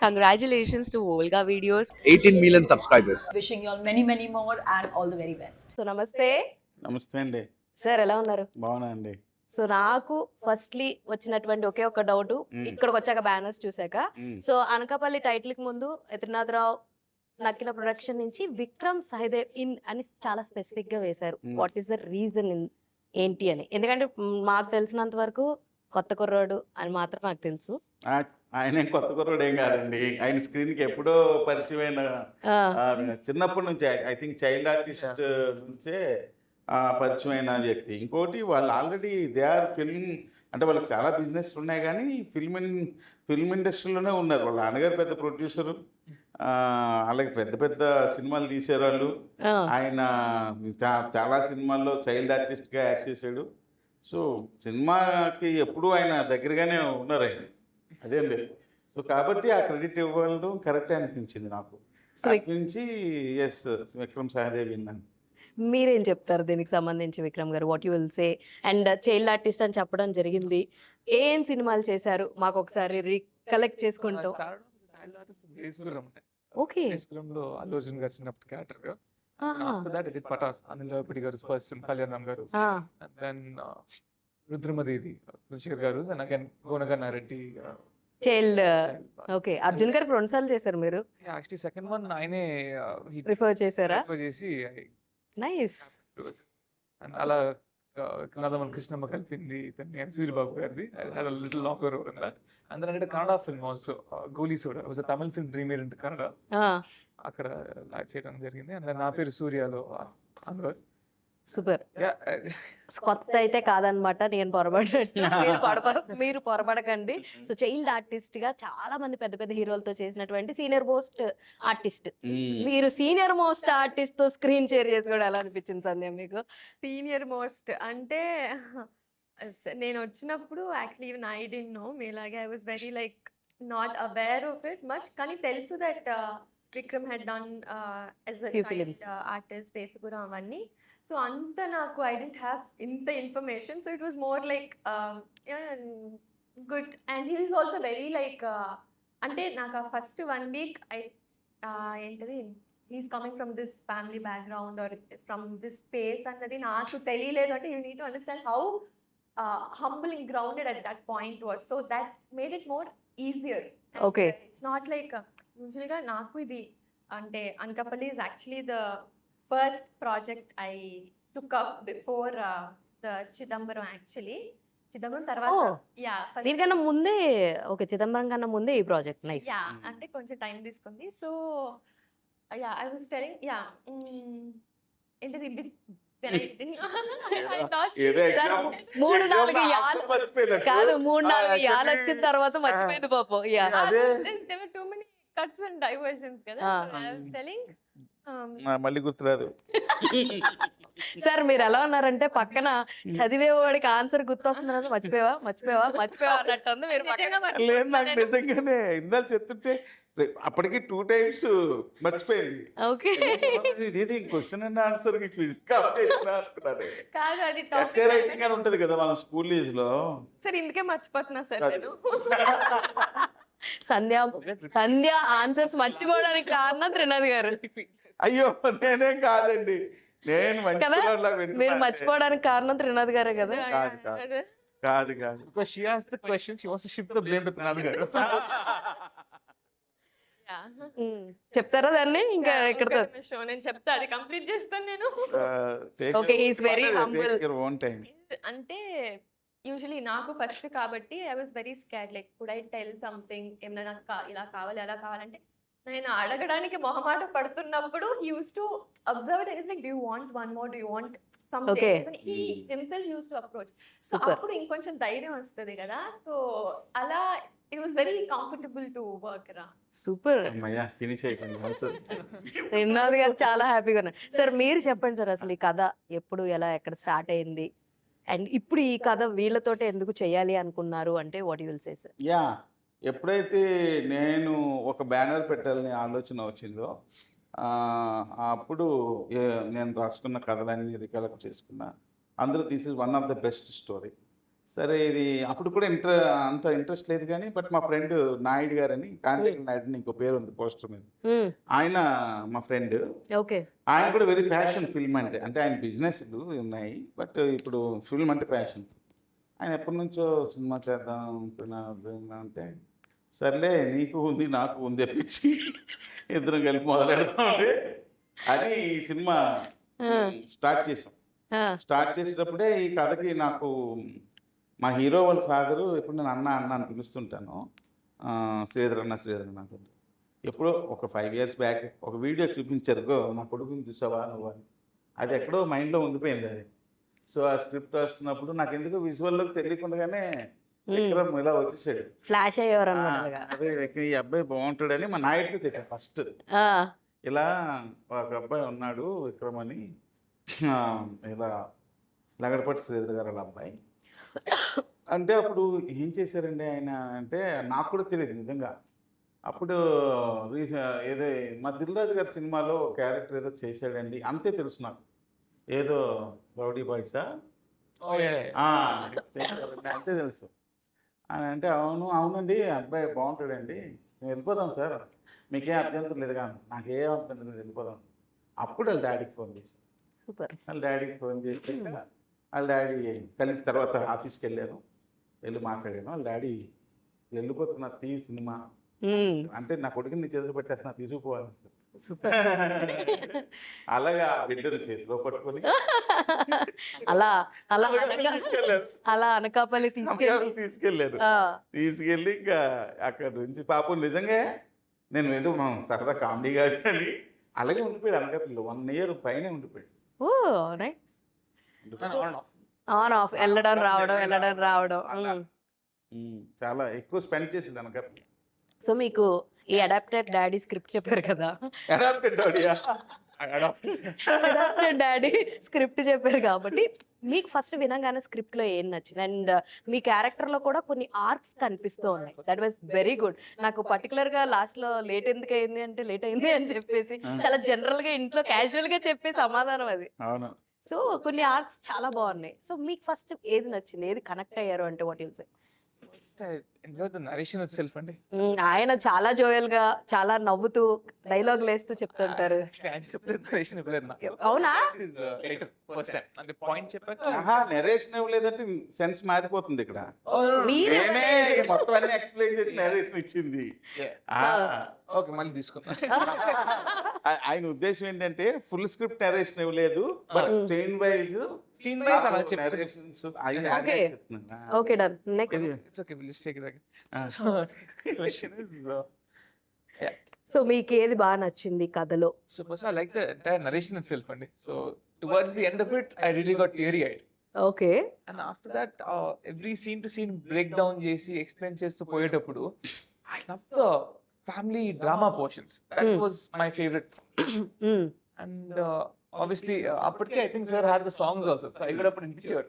Congratulations to Volga Videos. 18 million subscribers. Wishing you all many, many more and all the very best. So నమస్తే నమస్తే అండి. Sir, ఎలా ఉన్నారు? బాగున్నా అండి. సో నాకు ఫస్ట్లీ వచ్చినటువంటి ఒకే ఒక డౌట్, ఇక్కడికి వచ్చాక బ్యానర్స్ చూసాక, సో అనకాపల్లి టైటిల్ కి ముందు యతినాథరావు నక్కిన ప్రొడక్షన్ నుంచి విక్రమ్ సహదేవ్ ఇన్ అని చాలా స్పెసిఫిక్ గా వేశారు. వాట్ ఈస్ ద రీజన్ ఏంటి అని? ఎందుకంటే మాకు తెలిసినంత వరకు కొత్త కుర్రాడు అని మాత్రం నాకు తెలుసు. ఆయన కొత్త కుర్రాడు ఏం కాదండి. ఆయన స్క్రీన్ కి ఎప్పుడో పరిచయమైన చిన్నప్పటి నుంచి ఐ థింక్ చైల్డ్ ఆర్టిస్ట్ నుంచే పరిచయమైన వ్యక్తి. ఇంకోటి వాళ్ళు ఆల్రెడీ దే ఆర్ ఫిల్మ్, అంటే వాళ్ళకి చాలా బిజినెస్ ఉన్నాయి కానీ ఫిల్మ్ ఇండస్ట్రీలోనే ఉన్నారు. వాళ్ళ నాన్నగారు పెద్ద ప్రొడ్యూసరు, అలాగే పెద్ద పెద్ద సినిమాలు తీసారు వాళ్ళు. ఆయన చాలా సినిమాల్లో చైల్డ్ ఆర్టిస్ట్గా యాక్ట్ చేశాడు. సో సినిమాకి ఎప్పుడూ ఆయన దగ్గరగానే ఉన్నారు ఆయన, అదేం లేదు. సో కాబట్టి ఆ క్రెడిట్ ఇవ్వడం కరెక్టే అనిపించింది నాకు. నుంచి ఎస్, విక్రమ్ సహదేవ్ విన్నాను. మీరేం చెప్తారు దీనికి సంబంధించి విక్రమ్ గారు? What you will say? And child artist అని చెప్పడం జరిగింది, ఏం సినిమాలు చేశారు మాకు ఒకసారి రీకలెక్ట్ చేసుకుంటాం. ఓకే, అల్లు అర్జున్ గారు చిన్నప్పుడు క్యారెక్టర్ గా, after that I did Pataas, Anil Ravipudi గారు ఫస్ట్, కళ్యాణం గారు, and then రుద్రమదేవి రుచికర్ గారు, and again Gona Ganna Reddy child. Okay, Arjun గారు 2 సార్లు చేశారు మీరు. యాక్చువల్లీ సెకండ్ వన్ ఆయనే రిఫర్ చేశారా? రిఫర్ చేసి నైస్. అలా నాదమన్ కృష్ణమ్మ కలిపింది సూర్యబాబు గారిది. I had a little longer role in that. And then I did a Kannada film also, Goli Soda. It was a Tamil film remade into Kannada. అక్కడ చేయడం జరిగింది. And నా పేరు సూర్యలో అన్వర్. సూపర్. కొత్త అయితే కాదనమాట, నేను మీరు పొరపడకండి. సో చైల్డ్ ఆర్టిస్ట్ గా చాలా మంది పెద్ద పెద్ద హీరోలతో చేసినటువంటి సీనియర్ మోస్ట్ ఆర్టిస్ట్, మీరు సీనియర్ మోస్ట్ ఆర్టిస్ట్ తో స్క్రీన్ షేర్ చేసి కూడా ఎలా అనిపించింది సంధ్య మీకు? సీనియర్ మోస్ట్ అంటే నేను వచ్చినప్పుడు actually even I didn't know, మీలాగే I was very like not aware of it much, కానీ తెలుసు that Vikram had done as a child artist పేసుకురా అవన్నీ. సో అంత నాకు ఐ డెంట్ హ్యావ్ ఇంత information. So it was more like good. And he is also very like, అంటే నాకు ఆ ఫస్ట్ 1 వీక్ ఏంటది, he's coming from this family background or from this space అన్నది నాకు తెలియలేదు. అంటే you need to understand how humble and grounded at that point was, so that made it more easier. Okay, it's not like usually ga naaku idi ante Anakapalli is actually the first project I took up before the Chidambaram. Actually Chidambaram tarvata దీనికన్నా ముందే, okay, Chidambaram కన్నా ముందే ఈ project. Nice. అంటే కొంచెం time తీసుకుంది. So I was telling ఏంటిది మూడు నాలుగు యాలు వచ్చిన తర్వాత మర్చిపోయింది పాపం. too many cuts and diversions కదా. I was telling మళ్ళీ గుర్తురాదు. సార్ మీరు ఎలా ఉన్నారంటే పక్కన చదివేవాడికి ఆన్సర్ గుర్తొస్తుంది, మర్చిపోయావా అన్నట్టు ఉంది మీరు. లేదు, నాకు నిజంగానే ఇందాక చెప్తుంటే అప్పటికి 2 times మర్చిపోయింది. ఓకే, ఇది క్వశ్చన్ అండ్ ఆన్సర్ రైటింగ్ అని ఉంటది కదా మన స్కూల్ డేస్ లో. సార్ ఇందుకే మర్చిపోతున్నా సార్ నేను. సంధ్య ఆన్సర్స్ మర్చిపోవడానికి కారణం త్రినాథ్ గారు. అయ్యో నేనేం కాదండి, నేను కదా, మీరు మర్చిపోవడానికి కారణం త్రినాథ్ గారే కదా. కాదు because she asked the question, she wants to shift the blame to Pranav garu. చెప్తారా దాన్ని? ఇంకా ఇక్కడ నేను చెప్తా, అది కంప్లీట్ చేస్తాను నేను. Okay, he is very humble. అంటే యూజువలీ నాకు ఫస్ట్ కాబట్టి I was very scared, like could I tell something, ఏమైనా ఇలా కావాలి అలా కావాలంటే నేను అడగడానికి మొహమాట పడుతున్నప్పుడు he used to observe it and he's like, do you want one more, do you want some change, and he himself used to approach. So అప్పుడు ఇంకొంచెం ధైర్యం వస్తుంది కదా. సో అలా it was very comfortable to work ra. Super. Finish అయిపోయింది answer. Trinath గారు చాలా హ్యాపీగా ఉన్నారు. సార్ మీరు చెప్పండి సార్, అసలు ఈ కథ ఎప్పుడు ఎలా ఎక్కడ స్టార్ట్ అయింది, అండ్ ఇప్పుడు ఈ కథ వీళ్ళతోటే ఎందుకు చేయాలి అనుకున్నారు అంటే what you will say sir? ఎప్పుడైతే నేను ఒక బ్యానర్ పెట్టాలని ఆలోచన వచ్చిందో అప్పుడు నేను రాసుకున్న కథలన్నీ రికలెక్ట్ చేసుకున్నా. అందులో this is one of the best story. సరే ఇది అప్పుడు కూడా అంత ఇంట్రెస్ట్ లేదు కానీ బట్ మా ఫ్రెండ్ నాయుడు గారని కాంతిక నాయుడు అని ఇంకో పేరు ఉంది పోస్టర్ మీద. ఆయన మా ఫ్రెండ్, ఓకే. ఆయన కూడా వెరీ ప్యాషన్ ఫిల్మ్ అంటే. అంటే ఆయన బిజినెస్లు ఉన్నాయి బట్ ఇప్పుడు ఫిల్మ్ అంటే ప్యాషన్. ఆయన ఎప్పటి నుంచో సినిమా చేద్దాం అంటే సర్లే నీకు ఉంది నాకు ఉంది అనిపించి ఇద్దరం కలిపి మొదలెడదాం అని ఈ సినిమా స్టార్ట్ చేసాం. స్టార్ట్ చేసేటప్పుడే ఈ కథకి నాకు మా హీరో వాళ్ళ ఫాదరు ఎప్పుడు నేను అన్న అన్న అని పిలుస్తుంటాను, శ్రీధర్ అన్న అంటుంటాను. ఎప్పుడో ఒక 5 years బ్యాక్ ఒక వీడియో చూపించారు, నా కొడుకుని చూసావా నువ్వు అని. అది ఎక్కడో మైండ్లో ఉండిపోయింది అది. సో ఆ స్క్రిప్ట్ వస్తున్నప్పుడు నాకు ఎందుకు విజువల్లోకి తెలియకుండానే విక్రమ్ ఇలా వచ్చేసాడు, ఫ్లాష్ అయ్యేవారు అనమాట. అదే ఈ అబ్బాయి బాగుంటాడని మా నాయుడికి చెప్పాను ఫస్ట్. ఇలా ఒక అబ్బాయి ఉన్నాడు విక్రమ్ అని, ఇలా లగడపట్టి శ్రీధర్ గారు వాళ్ళ అబ్బాయి అంటే. అప్పుడు ఏం చేశారండి ఆయన అంటే నాకు కూడా తెలియదు నిజంగా. అప్పుడు ఏదో మా దిల్రాజు గారి సినిమాలో క్యారెక్టర్ ఏదో చేశాడండి అంతే తెలుసు నాకు. ఏదో రౌడీ బాయ్సా అంతే తెలుసు. అంటే అవునండి అబ్బాయి బాగుంటాడండి, మేము వెళ్ళిపోదాం సార్, మీకేం అభ్యంతరం లేదు కానీ. నాకేం అభ్యంతరం లేదు, వెళ్ళిపోదాం. అప్పుడు వాళ్ళ డాడీకి ఫోన్ చేశాను. సూపర్. వాళ్ళ డాడీకి ఫోన్ చేసి వాళ్ళ డాడీ కలిసి తర్వాత ఆఫీస్కి వెళ్ళాను, వెళ్ళి మాట్లాడాను. వాళ్ళ డాడీ వెళ్ళిపోతున్నా తీ సినిమా అంటే నా కొడుకుని నీ చేతిలో పెట్టేస్తున్నా తీసుకుపోవాలి. అలాగా బిడ్డను చేతిలో పట్టుకొని అలా అనకాపల్లి తీసుకెళ్ళారు. తీసుకెళ్ళి ఇంకా అక్కడ నుంచి పాపం నిజంగా నేను ఏదో మనం సరదా కామెడీ కాదు అని అలాగే ఉండిపోయాడు. అనకాపల్లి 1 year పైనే ఉండిపోయాడు. ఆన్ ఆఫ్ వెళ్ళడం రావడం చాలా ఎక్కువ స్పెండ్ చేసింది అనకాపల్లి. సో మీకు ఈ అడాప్టెడ్ డాడీ స్క్రిప్ట్ చెప్పారు కదా, అడాప్టెడ్ డాడీ స్క్రిప్ట్ చెప్పారు కాబట్టి మీకు ఫస్ట్ వినగానే స్క్రిప్ట్ లో ఏం నచ్చింది? అండ్ మీ క్యారెక్టర్ లో కూడా కొన్ని ఆర్క్స్ కనిపిస్తూ ఉన్నాయి. That was very good. నాకు పర్టికులర్ గా లాస్ట్ లో లేట్ ఎందుకు అయింది అంటే లేట్ అయింది అని చెప్పేసి చాలా జనరల్ గా ఇంట్లో క్యాజువల్ గా చెప్పే సమాధానం అది. సో కొన్ని ఆర్క్స్ చాలా బాగున్నాయి. సో మీకు ఫస్ట్ ఏది నచ్చింది, ఏది కనెక్ట్ అయ్యారు అంటే వాట్ యు సే? ఆయన చాలా జోయల్ గా చాలా నవ్వుతూ డైలాగులు వేస్తూ చెప్తుంటారు. అవునా? నరేషన్ ఇవ్వలేదంటే సెన్స్ మారిపోతుంది ఇక్కడ. మొత్తం అన్ని ఎక్స్ప్లెయిన్ చేసి నరేషన్ ఇచ్చింది. ఆయన ఉద్దేశం ఏంటంటే ఫుల్ స్క్రిప్ట్ నరేషన్ ఇవ్వలేదు, but scene wise narrations. Okay done. Next so మీకు ఏది బాగా నచ్చింది కథలో? So first I like the entire narration itself అండి. So towards the end of it I really got teary eyed. Okay. And after that every scene to scene break down చేసి explain చేస్తూ పోయేటప్పుడు I love the family drama portions. That was my favorite. And obviously అప్పటికే I think sir had the songs also. So I got up and picture.